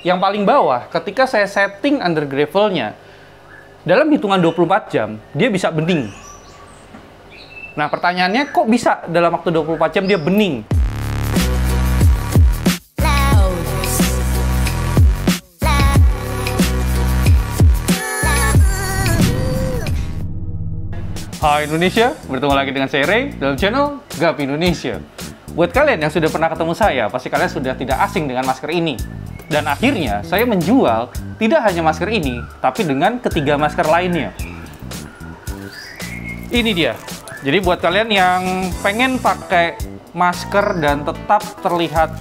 yang paling bawah, ketika saya setting under gravelnya, dalam hitungan 24 jam, dia bisa bening. Nah, pertanyaannya, kok bisa dalam waktu 24 jam dia bening? Hai Indonesia, bertemu lagi dengan saya Ray dalam channel Gap Indonesia. Buat kalian yang sudah pernah ketemu saya, pasti kalian sudah tidak asing dengan masker ini. Dan akhirnya, saya menjual tidak hanya masker ini, tapi dengan ketiga masker lainnya. Ini dia. Jadi buat kalian yang pengen pakai masker dan tetap terlihat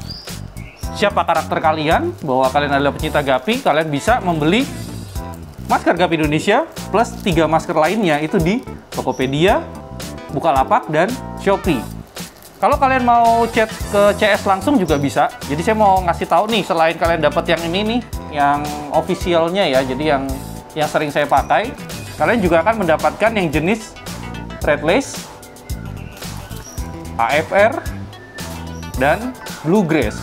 siapa karakter kalian, bahwa kalian adalah pecinta Gapi, kalian bisa membeli masker Gap Indonesia plus 3 masker lainnya itu di Tokopedia, Bukalapak, dan Shopee. Kalau kalian mau chat ke CS langsung juga bisa. Jadi saya mau ngasih tahu nih, selain kalian dapat yang ini nih, yang officialnya ya, jadi yang sering saya pakai, kalian juga akan mendapatkan yang jenis Red Lace, AFR, dan Blue Grace.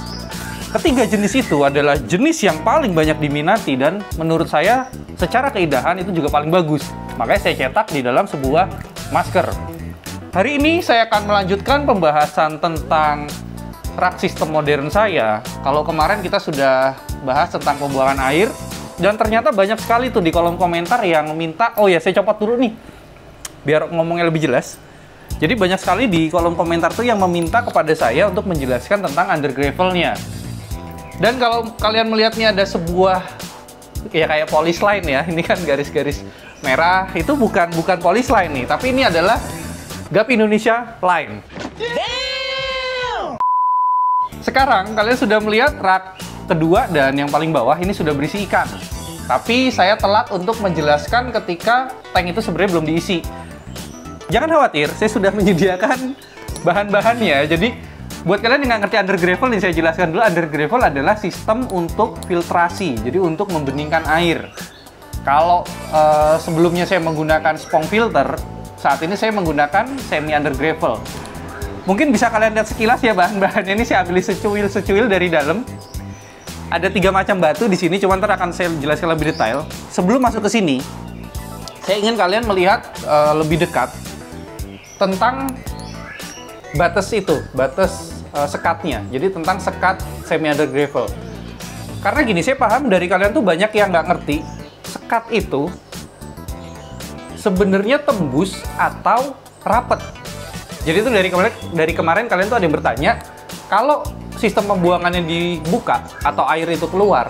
Ketiga jenis itu adalah jenis yang paling banyak diminati dan menurut saya secara keindahan itu juga paling bagus. Makanya saya cetak di dalam sebuah masker. Hari ini saya akan melanjutkan pembahasan tentang rak sistem modern saya. Kalau kemarin kita sudah bahas tentang pembuangan air, dan ternyata banyak sekali tuh di kolom komentar yang minta, oh ya saya copot dulu nih, biar ngomongnya lebih jelas. Jadi banyak sekali di kolom komentar tuh yang meminta kepada saya untuk menjelaskan tentang under gravel-nya. Dan kalau kalian melihatnya ada sebuah ya kayak polish line ya, ini kan garis-garis merah, itu bukan polish line nih, tapi ini adalah Gap Indonesia line. Damn! Sekarang kalian sudah melihat rak kedua dan yang paling bawah ini sudah berisi ikan. Tapi saya telat untuk menjelaskan ketika tank itu sebenarnya belum diisi. Jangan khawatir, saya sudah menyediakan bahan-bahannya. Jadi buat kalian yang nggak ngerti under gravel, nih saya jelaskan dulu. Under gravel adalah sistem untuk filtrasi, jadi untuk membeningkan air. Kalau sebelumnya saya menggunakan spong filter, saat ini saya menggunakan semi under gravel. Mungkin bisa kalian lihat sekilas ya bahan-bahannya ini, saya ambil secuil dari dalam. Ada 3 macam batu di sini, cuman ntar akan saya jelaskan lebih detail. Sebelum masuk ke sini, saya ingin kalian melihat lebih dekat tentang batas itu, batas sekatnya. Jadi tentang sekat semi under gravel. Karena gini, saya paham dari kalian tuh banyak yang nggak ngerti sekat itu sebenarnya tembus atau rapet. Jadi itu dari kemarin kalian tuh ada yang bertanya, kalau sistem pembuangannya dibuka atau air itu keluar,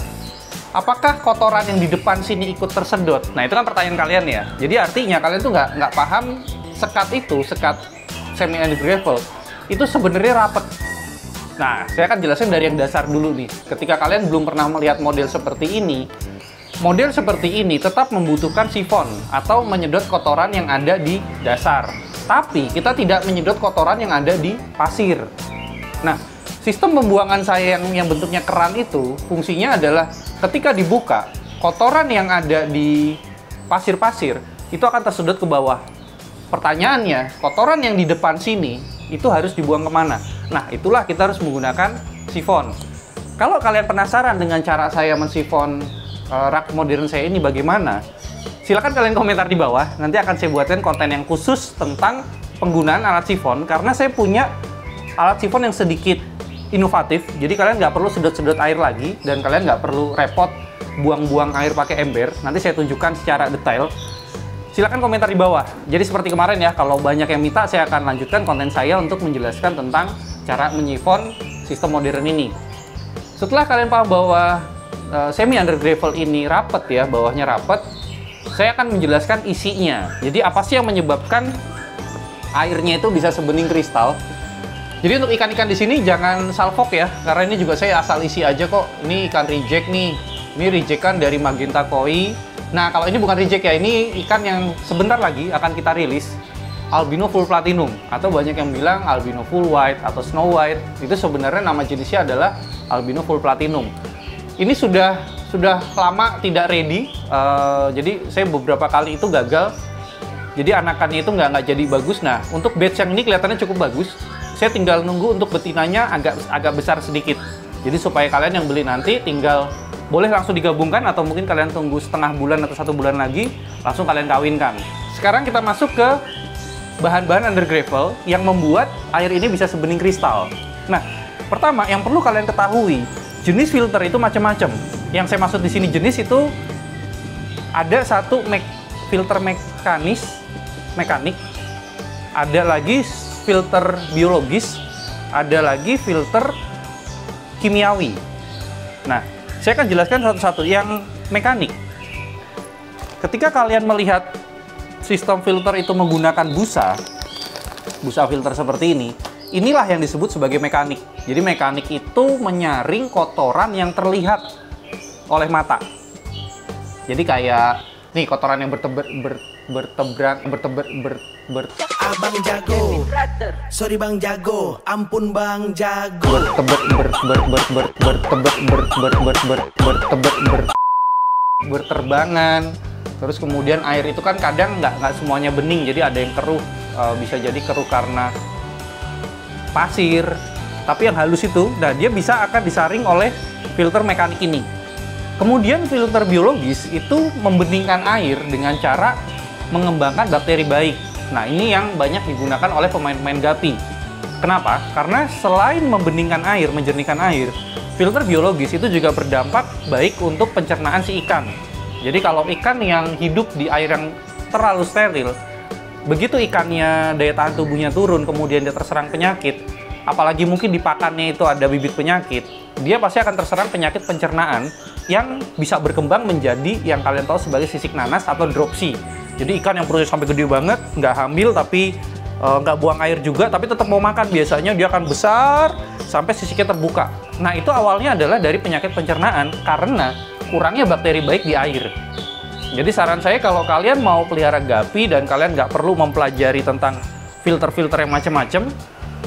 apakah kotoran yang di depan sini ikut tersedot? Nah itu kan pertanyaan kalian ya. Jadi artinya kalian tuh nggak paham sekat itu, sekat semi under gravel itu sebenarnya rapet. Nah, saya akan jelasin dari yang dasar dulu nih. Ketika kalian belum pernah melihat model seperti ini tetap membutuhkan sifon atau menyedot kotoran yang ada di dasar. Tapi kita tidak menyedot kotoran yang ada di pasir. Nah, sistem pembuangan saya yang bentuknya keran itu fungsinya adalah ketika dibuka, kotoran yang ada di pasir-pasir itu akan tersedot ke bawah. Pertanyaannya, kotoran yang di depan sini itu harus dibuang kemana? Nah, itulah kita harus menggunakan sifon. Kalau kalian penasaran dengan cara saya mensifon rak modern saya ini bagaimana, silakan kalian komentar di bawah. Nanti akan saya buatkan konten yang khusus tentang penggunaan alat sifon, karena saya punya alat sifon yang sedikit inovatif. Jadi kalian nggak perlu sedot-sedot air lagi, dan kalian nggak perlu repot buang-buang air pakai ember. Nanti saya tunjukkan secara detail. Silakan komentar di bawah. Jadi seperti kemarin ya, kalau banyak yang minta, saya akan lanjutkan konten saya untuk menjelaskan tentang cara menyifon sistem modern ini. Setelah kalian paham bahwa semi under gravel ini rapet ya, bawahnya rapet, saya akan menjelaskan isinya. Jadi apa sih yang menyebabkan airnya itu bisa sebening kristal? Jadi untuk ikan-ikan di sini jangan salfok ya, karena ini juga saya asal isi aja kok. Ini ikan reject nih. Ini rejectan dari Magenta Koi. Nah, kalau ini bukan reject ya, ini ikan yang sebentar lagi akan kita rilis, albino full platinum, atau banyak yang bilang albino full white atau snow white. Itu sebenarnya nama jenisnya adalah albino full platinum. Ini sudah lama tidak ready, jadi saya beberapa kali itu gagal. Jadi anakannya itu nggak jadi bagus. Nah, untuk batch yang ini kelihatannya cukup bagus. Saya tinggal nunggu untuk betinanya agak besar sedikit. Jadi supaya kalian yang beli nanti tinggal boleh langsung digabungkan atau mungkin kalian tunggu setengah bulan atau 1 bulan lagi, langsung kalian kawinkan. Sekarang kita masuk ke bahan-bahan under gravel yang membuat air ini bisa sebening kristal. Nah, pertama yang perlu kalian ketahui, jenis filter itu macam-macam. Yang saya maksud di sini jenis itu ada satu filter mekanik, ada lagi filter biologis, ada lagi filter kimiawi. Nah, saya akan jelaskan satu-satu. Yang mekanik, ketika kalian melihat sistem filter itu menggunakan busa filter seperti ini, inilah yang disebut sebagai mekanik. Jadi mekanik itu menyaring kotoran yang terlihat oleh mata. Jadi kayak nih kotoran yang Abang jago, sorry bang jago, ampun bang jago. Berterbangan. Terus kemudian air itu kan kadang nggak semuanya bening, jadi ada yang keruh, bisa jadi keruh karena pasir. Tapi yang halus itu, nah dia bisa akan disaring oleh filter mekanik ini. Kemudian filter biologis itu membeningkan air dengan cara mengembangkan bakteri baik. Nah, ini yang banyak digunakan oleh pemain-pemain gapi. Kenapa? Karena selain membeningkan air, menjernihkan air, filter biologis itu juga berdampak baik untuk pencernaan si ikan. Jadi kalau ikan yang hidup di air yang terlalu steril, begitu ikannya daya tahan tubuhnya turun, kemudian dia terserang penyakit, apalagi mungkin di pakannya itu ada bibit penyakit, dia pasti akan terserang penyakit pencernaan yang bisa berkembang menjadi yang kalian tahu sebagai sisik nanas atau dropsy. Jadi ikan yang perutnya sampai gede banget, nggak hamil tapi nggak buang air juga, tapi tetap mau makan. Biasanya dia akan besar sampai sisiknya terbuka. Nah, itu awalnya adalah dari penyakit pencernaan karena kurangnya bakteri baik di air. Jadi saran saya kalau kalian mau pelihara gapi dan kalian nggak perlu mempelajari tentang filter-filter yang macam-macam,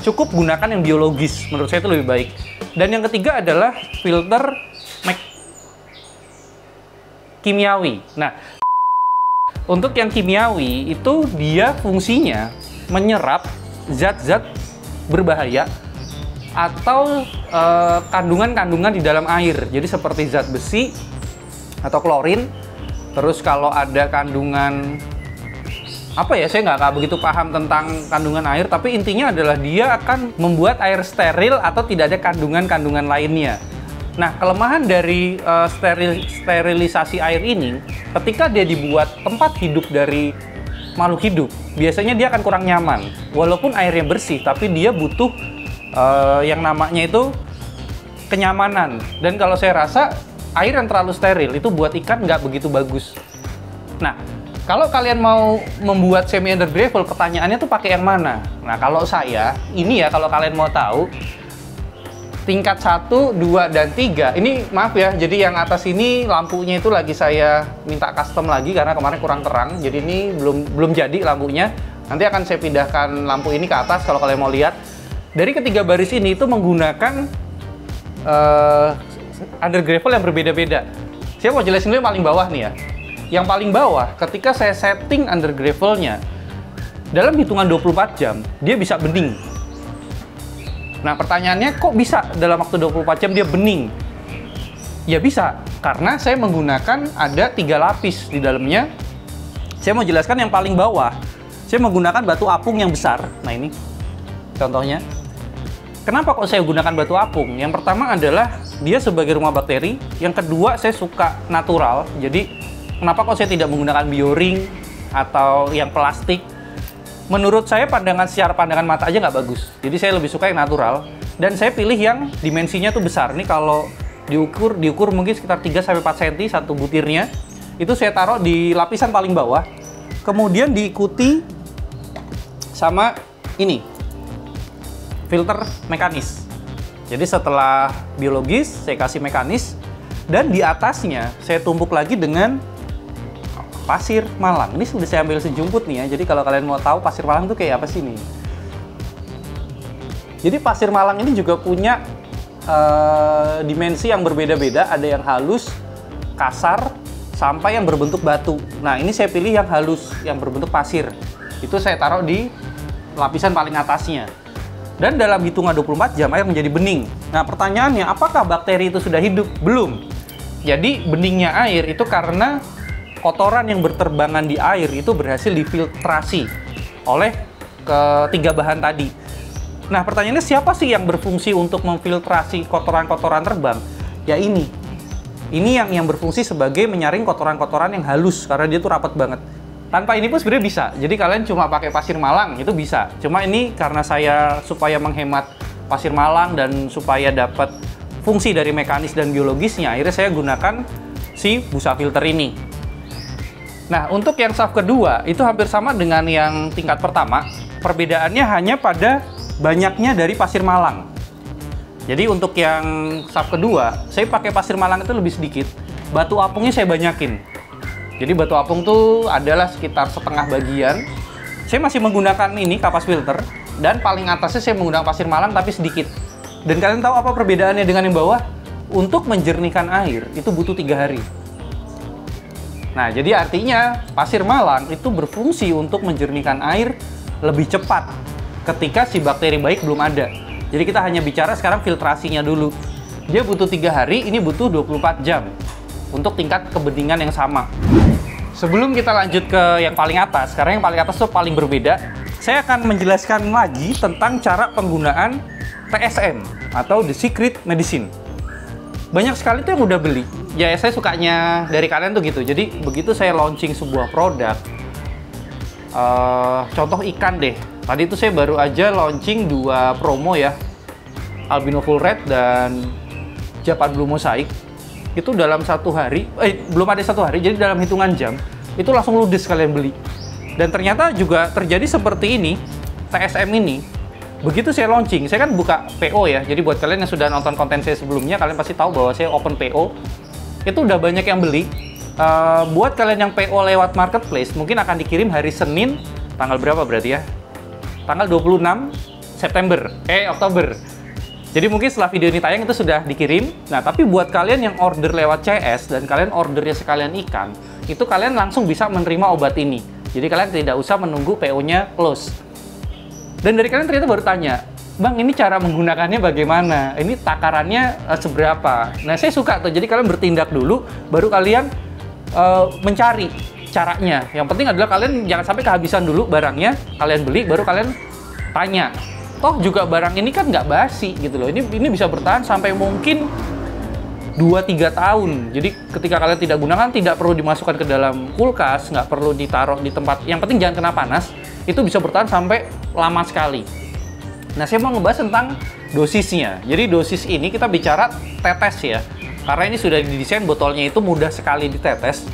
cukup gunakan yang biologis. Menurut saya itu lebih baik. Dan yang ketiga adalah filter kimiawi. Nah, untuk yang kimiawi itu dia fungsinya menyerap zat-zat berbahaya atau kandungan-kandungan di dalam air. Jadi seperti zat besi atau klorin. Terus kalau ada kandungan apa ya, saya nggak begitu paham tentang kandungan air, tapi intinya adalah dia akan membuat air steril atau tidak ada kandungan-kandungan lainnya. Nah, kelemahan dari sterilisasi air ini, ketika dia dibuat tempat hidup dari makhluk hidup, biasanya dia akan kurang nyaman. Walaupun airnya bersih, tapi dia butuh yang namanya itu kenyamanan. Dan kalau saya rasa, air yang terlalu steril itu buat ikan nggak begitu bagus. Nah, kalau kalian mau membuat semi under gravel, pertanyaannya tuh pakai yang mana? Nah, kalau saya, ini ya kalau kalian mau tahu, tingkat 1, 2, dan 3, ini maaf ya, jadi yang atas ini lampunya itu lagi saya minta custom lagi karena kemarin kurang terang, jadi ini belum jadi lampunya. Nanti akan saya pindahkan lampu ini ke atas kalau kalian mau lihat. Dari ketiga baris ini itu menggunakan under gravel yang berbeda-beda. Saya mau jelasin dulu yang paling bawah nih ya. Yang paling bawah, ketika saya setting under gravelnya, dalam hitungan 24 jam, dia bisa bening. Nah, pertanyaannya kok bisa dalam waktu 24 jam dia bening? Ya bisa, karena saya menggunakan ada 3 lapis di dalamnya. Saya mau jelaskan yang paling bawah. Saya menggunakan batu apung yang besar. Nah, ini contohnya. Kenapa kok saya gunakan batu apung? Yang pertama adalah dia sebagai rumah bakteri. Yang kedua, saya suka natural. Jadi, kenapa kok saya tidak menggunakan bioring atau yang plastik? Menurut saya secara pandangan mata aja nggak bagus. Jadi saya lebih suka yang natural. Dan saya pilih yang dimensinya tuh besar. Ini kalau diukur mungkin sekitar 3-4 cm satu butirnya. Itu saya taruh di lapisan paling bawah. Kemudian diikuti sama ini, filter mekanis. Jadi setelah biologis, saya kasih mekanis. Dan di atasnya saya tumpuk lagi dengan pasir malang. Ini sudah saya ambil sejumput nih ya. Jadi kalau kalian mau tahu pasir malang tuh kayak apa sih nih. Jadi pasir malang ini juga punya dimensi yang berbeda-beda. Ada yang halus, kasar, sampai yang berbentuk batu. Nah, ini saya pilih yang halus, yang berbentuk pasir. Itu saya taruh di lapisan paling atasnya. Dan dalam hitungan 24 jam air menjadi bening. Nah, pertanyaannya, apakah bakteri itu sudah hidup? Belum. Jadi beningnya air itu karena kotoran yang berterbangan di air itu berhasil difiltrasi oleh ketiga bahan tadi. Nah, pertanyaannya siapa sih yang berfungsi untuk memfiltrasi kotoran-kotoran terbang? Ya ini. Ini yang berfungsi sebagai menyaring kotoran-kotoran yang halus karena dia tuh rapat banget. Tanpa ini pun sebenarnya bisa. Jadi kalian cuma pakai pasir malang itu bisa. Cuma ini karena saya supaya menghemat pasir malang dan supaya dapat fungsi dari mekanis dan biologisnya, akhirnya saya gunakan si busa filter ini. Nah, untuk yang shaft kedua itu hampir sama dengan yang tingkat pertama. Perbedaannya hanya pada banyaknya dari pasir malang. Jadi untuk yang shaft kedua, saya pakai pasir malang itu lebih sedikit. Batu apungnya saya banyakin. Jadi batu apung tuh adalah sekitar setengah bagian. Saya masih menggunakan ini kapas filter, dan paling atasnya saya menggunakan pasir malang tapi sedikit. Dan kalian tahu apa perbedaannya dengan yang bawah? Untuk menjernihkan air itu butuh 3 hari. Nah, jadi artinya pasir malang itu berfungsi untuk menjernihkan air lebih cepat ketika si bakteri baik belum ada. Jadi kita hanya bicara sekarang filtrasinya dulu. Dia butuh 3 hari, ini butuh 24 jam untuk tingkat kebeningan yang sama. Sebelum kita lanjut ke yang paling atas, karena yang paling atas itu paling berbeda, saya akan menjelaskan lagi tentang cara penggunaan TSM atau The Secret Medicine. Banyak sekali tuh yang udah beli. Ya, saya sukanya dari kalian tuh gitu. Jadi begitu saya launching sebuah produk, contoh ikan deh. Tadi itu saya baru aja launching 2 promo ya, Albino Full Red dan Japan Blue Mosaic. Itu dalam 1 hari, belum ada 1 hari, jadi dalam hitungan jam itu langsung ludes kalian beli. Dan ternyata juga terjadi seperti ini, TSM ini. Begitu saya launching, saya kan buka PO ya. Jadi buat kalian yang sudah nonton konten saya sebelumnya, kalian pasti tahu bahwa saya open PO. Itu udah banyak yang beli. Buat kalian yang PO lewat marketplace, mungkin akan dikirim hari Senin, tanggal berapa berarti ya? Tanggal 26 Oktober. Jadi mungkin setelah video ini tayang itu sudah dikirim. Nah, tapi buat kalian yang order lewat CS dan kalian ordernya sekalian ikan, itu kalian langsung bisa menerima obat ini. Jadi kalian tidak usah menunggu PO-nya close. Dan dari kalian ternyata baru tanya, Bang, ini cara menggunakannya bagaimana? Ini takarannya seberapa? Nah, saya suka tuh. Jadi kalian bertindak dulu, baru kalian mencari caranya. Yang penting adalah kalian jangan sampai kehabisan dulu barangnya, kalian beli, baru kalian tanya. Toh juga barang ini kan nggak basi gitu loh. Ini bisa bertahan sampai mungkin 2-3 tahun. Jadi ketika kalian tidak gunakan, tidak perlu dimasukkan ke dalam kulkas, nggak perlu ditaruh di tempat. Yang penting jangan kena panas. Itu bisa bertahan sampai lama sekali. Nah, saya mau ngebahas tentang dosisnya. Jadi dosis ini kita bicara tetes ya. Karena ini sudah didesain botolnya itu mudah sekali ditetes.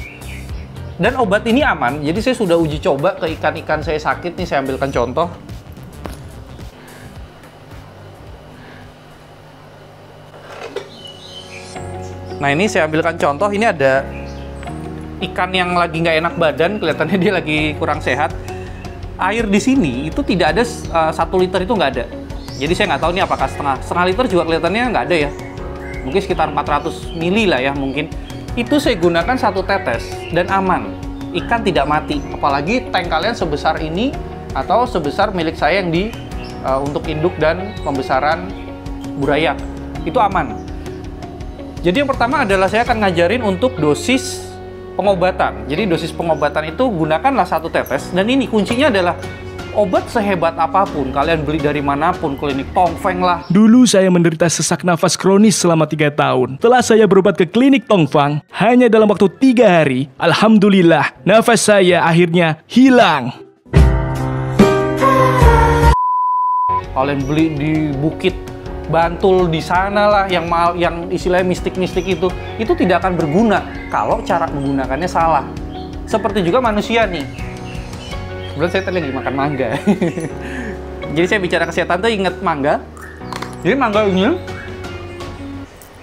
Dan obat ini aman. Jadi saya sudah uji coba ke ikan-ikan saya sakit nih. Saya ambilkan contoh. Nah, ini saya ambilkan contoh. Ini ada ikan yang lagi nggak enak badan. Kelihatannya dia lagi kurang sehat. Air di sini itu tidak ada 1 liter, itu nggak ada. Jadi saya nggak tahu nih apakah setengah liter juga kelihatannya nggak ada ya. Mungkin sekitar 400 mili lah ya mungkin. Itu saya gunakan 1 tetes dan aman. Ikan tidak mati. Apalagi tank kalian sebesar ini atau sebesar milik saya yang untuk induk dan pembesaran burayak. Itu aman. Jadi yang pertama adalah saya akan ngajarin untuk dosis pengobatan. Jadi dosis pengobatan itu gunakanlah 1 tetes. Dan ini kuncinya adalah obat sehebat apapun, kalian beli dari manapun, klinik Tongfeng lah. Dulu saya menderita sesak nafas kronis selama 3 tahun. Setelah saya berobat ke klinik Tongfeng, hanya dalam waktu 3 hari, alhamdulillah, nafas saya akhirnya hilang. Kalian beli di Bukit Bantul di sana lah, yang istilahnya mistik-mistik itu tidak akan berguna kalau cara menggunakannya salah. Seperti juga manusia nih. Sebenarnya saya tadi lagi makan mangga. Jadi saya bicara kesehatan tuh inget mangga. Jadi mangga ini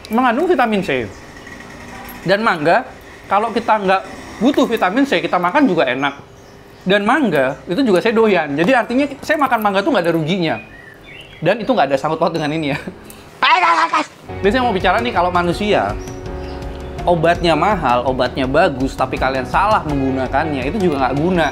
mengandung vitamin C. Dan mangga, kalau kita nggak butuh vitamin C, kita makan juga enak. Dan mangga, itu juga saya doyan. Jadi artinya saya makan mangga tuh nggak ada ruginya. Dan itu nggak ada sangkut paut dengan ini ya. Jadi saya mau bicara nih, kalau manusia, obatnya mahal, obatnya bagus, tapi kalian salah menggunakannya, itu juga nggak guna.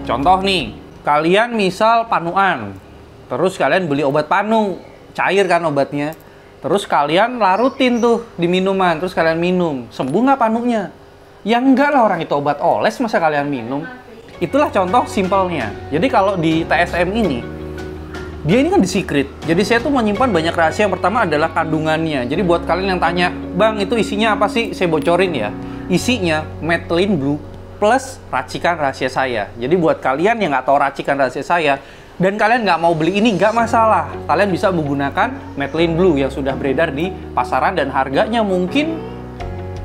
Contoh nih, kalian misal panuan, terus kalian beli obat panu, cair kan obatnya. Terus kalian larutin tuh di minuman, terus kalian minum. Sembuh nggak panunya? Ya enggak lah, orang itu obat oles, masa kalian minum? Itulah contoh simpelnya. Jadi kalau di TSM ini, dia ini kan di secret. Jadi saya tuh menyimpan banyak rahasia. Yang pertama adalah kandungannya. Jadi buat kalian yang tanya, Bang itu isinya apa sih? Saya bocorin ya. Isinya methylene blue plus racikan rahasia saya. Jadi buat kalian yang nggak tahu racikan rahasia saya, dan kalian nggak mau beli ini, nggak masalah. Kalian bisa menggunakan methylene blue yang sudah beredar di pasaran dan harganya mungkin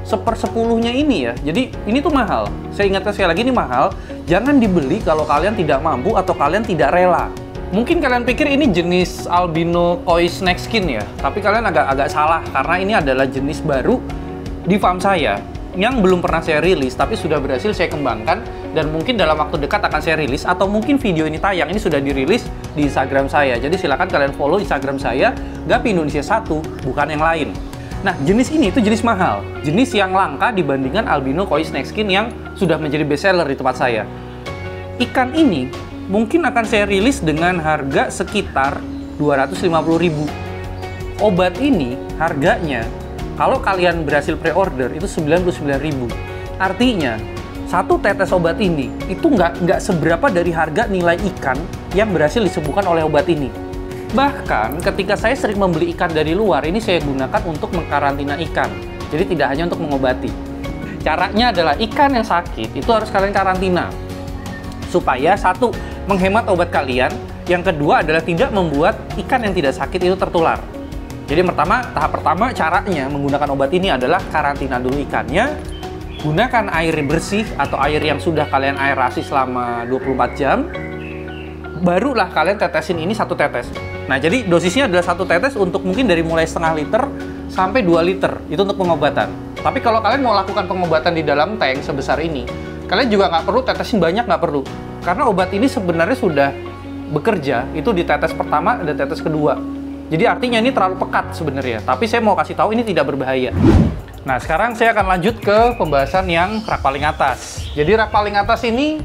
1/10-nya ini ya. Jadi ini tuh mahal. Saya ingatkan sekali lagi, ini mahal. Jangan dibeli kalau kalian tidak mampu atau kalian tidak rela. Mungkin kalian pikir ini jenis albino koi snack skin ya, tapi kalian agak salah karena ini adalah jenis baru di farm saya yang belum pernah saya rilis, tapi sudah berhasil saya kembangkan dan mungkin dalam waktu dekat akan saya rilis, atau mungkin video ini tayang, ini sudah dirilis di Instagram saya. Jadi silakan kalian follow Instagram saya, Gapi Indonesia 1, bukan yang lain. Nah, jenis ini itu jenis mahal, jenis yang langka dibandingkan albino koi snack skin yang sudah menjadi bestseller di tempat saya. Ikan ini mungkin akan saya rilis dengan harga sekitar 250.000. Obat ini harganya, kalau kalian berhasil pre-order, itu 99.000. Artinya, satu tetes obat ini itu nggak seberapa dari harga nilai ikan yang berhasil disembuhkan oleh obat ini. Bahkan, ketika saya sering membeli ikan dari luar, ini saya gunakan untuk mengkarantina ikan. Jadi tidak hanya untuk mengobati. Caranya adalah ikan yang sakit, itu harus kalian karantina. Supaya satu, menghemat obat kalian. Yang kedua adalah tidak membuat ikan yang tidak sakit itu tertular. Jadi tahap pertama caranya menggunakan obat ini adalah karantina dulu ikannya, gunakan air bersih atau air yang sudah kalian aerasi selama 24 jam, barulah kalian tetesin ini 1 tetes. Nah, jadi dosisnya adalah 1 tetes untuk mungkin dari mulai setengah liter sampai 2 liter, itu untuk pengobatan. Tapi kalau kalian mau lakukan pengobatan di dalam tank sebesar ini, kalian juga nggak perlu tetesin banyak, nggak perlu. Karena obat ini sebenarnya sudah bekerja, itu di tetes pertama dan tetes kedua. Jadi artinya ini terlalu pekat sebenarnya, tapi saya mau kasih tahu ini tidak berbahaya. Nah, sekarang saya akan lanjut ke pembahasan yang rak paling atas. Jadi rak paling atas ini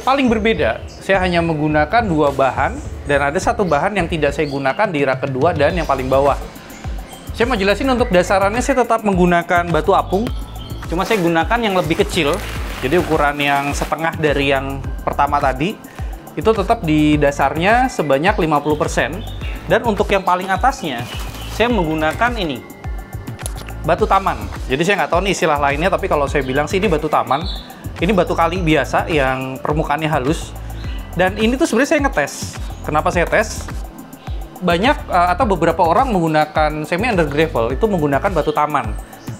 paling berbeda. Saya hanya menggunakan 2 bahan, dan ada 1 bahan yang tidak saya gunakan di rak kedua dan yang paling bawah. Saya mau jelasin untuk dasarannya, saya tetap menggunakan batu apung, cuma saya gunakan yang lebih kecil, jadi ukuran yang setengah dari yang pertama tadi. Itu tetap di dasarnya sebanyak 50%. Dan untuk yang paling atasnya, saya menggunakan ini, batu taman. Jadi saya nggak tahu nih istilah lainnya, tapi kalau saya bilang sih ini batu taman. Ini batu kali biasa yang permukaannya halus. Dan ini tuh sebenarnya saya ngetes. Kenapa saya tes? Banyak atau beberapa orang menggunakan semi under gravel itu menggunakan batu taman.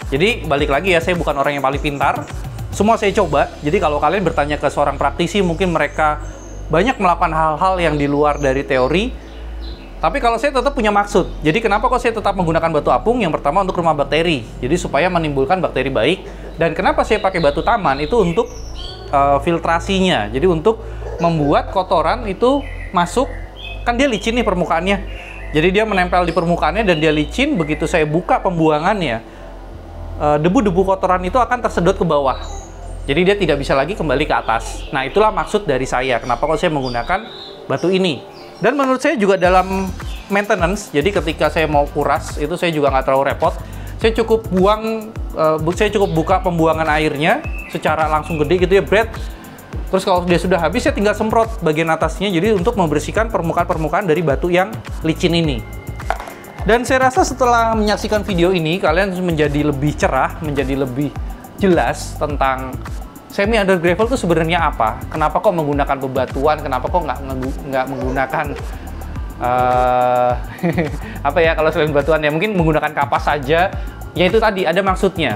Jadi balik lagi ya, saya bukan orang yang paling pintar. Semua saya coba. Jadi kalau kalian bertanya ke seorang praktisi, mungkin mereka banyak melakukan hal-hal yang di luar dari teori. Tapi kalau saya tetap punya maksud. Jadi kenapa kok saya tetap menggunakan batu apung? Yang pertama untuk rumah bakteri. Jadi supaya menimbulkan bakteri baik. Dan kenapa saya pakai batu taman? Itu untuk filtrasinya. Jadi untuk membuat kotoran itu masuk. Kan dia licin nih permukaannya. Jadi dia menempel di permukaannya dan dia licin. Begitu saya buka pembuangannya, debu-debu kotoran itu akan tersedot ke bawah. Jadi dia tidak bisa lagi kembali ke atas. Nah, itulah maksud dari saya. Kenapa kok saya menggunakan batu ini? Dan menurut saya juga dalam maintenance, jadi ketika saya mau kuras, itu saya juga nggak terlalu repot. Saya cukup buka pembuangan airnya secara langsung gede gitu ya, bread. Terus kalau dia sudah habis, saya tinggal semprot bagian atasnya, jadi untuk membersihkan permukaan-permukaan dari batu yang licin ini. Dan saya rasa setelah menyaksikan video ini, kalian menjadi lebih cerah, menjadi lebih jelas tentang semi under gravel itu sebenarnya apa? Kenapa kok menggunakan bebatuan? Kenapa kok nggak menggunakan apa ya, kalau selain batuan ya mungkin menggunakan kapas saja. Ya itu tadi ada maksudnya.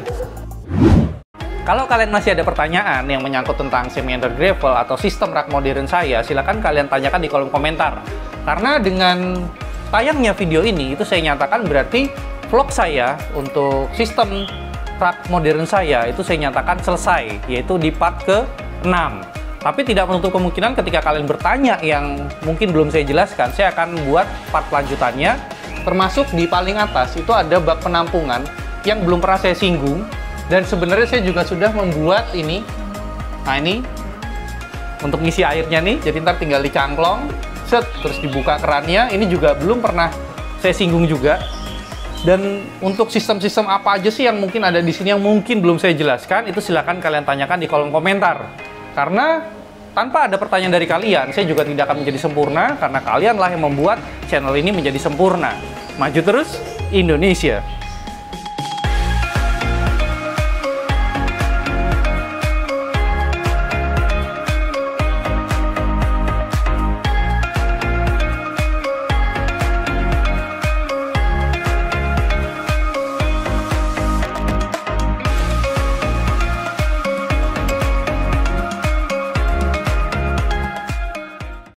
Kalau kalian masih ada pertanyaan yang menyangkut tentang semi under gravel atau sistem rak modern saya, silakan kalian tanyakan di kolom komentar. Karena dengan tayangnya video ini, itu saya nyatakan berarti vlog saya untuk sistem rak modern saya itu saya nyatakan selesai, yaitu di part ke-6. Tapi tidak menutup kemungkinan ketika kalian bertanya yang mungkin belum saya jelaskan, saya akan buat part lanjutannya. Termasuk di paling atas itu ada bak penampungan yang belum pernah saya singgung, dan sebenarnya saya juga sudah membuat ini. Nah, ini untuk ngisi airnya nih, jadi ntar tinggal dicangklong, set, terus dibuka kerannya. Ini juga belum pernah saya singgung juga. Dan untuk sistem-sistem apa aja sih yang mungkin ada di sini yang mungkin belum saya jelaskan, itu silakan kalian tanyakan di kolom komentar. Karena tanpa ada pertanyaan dari kalian, saya juga tidak akan menjadi sempurna, karena kalianlah yang membuat channel ini menjadi sempurna. Maju terus, Indonesia!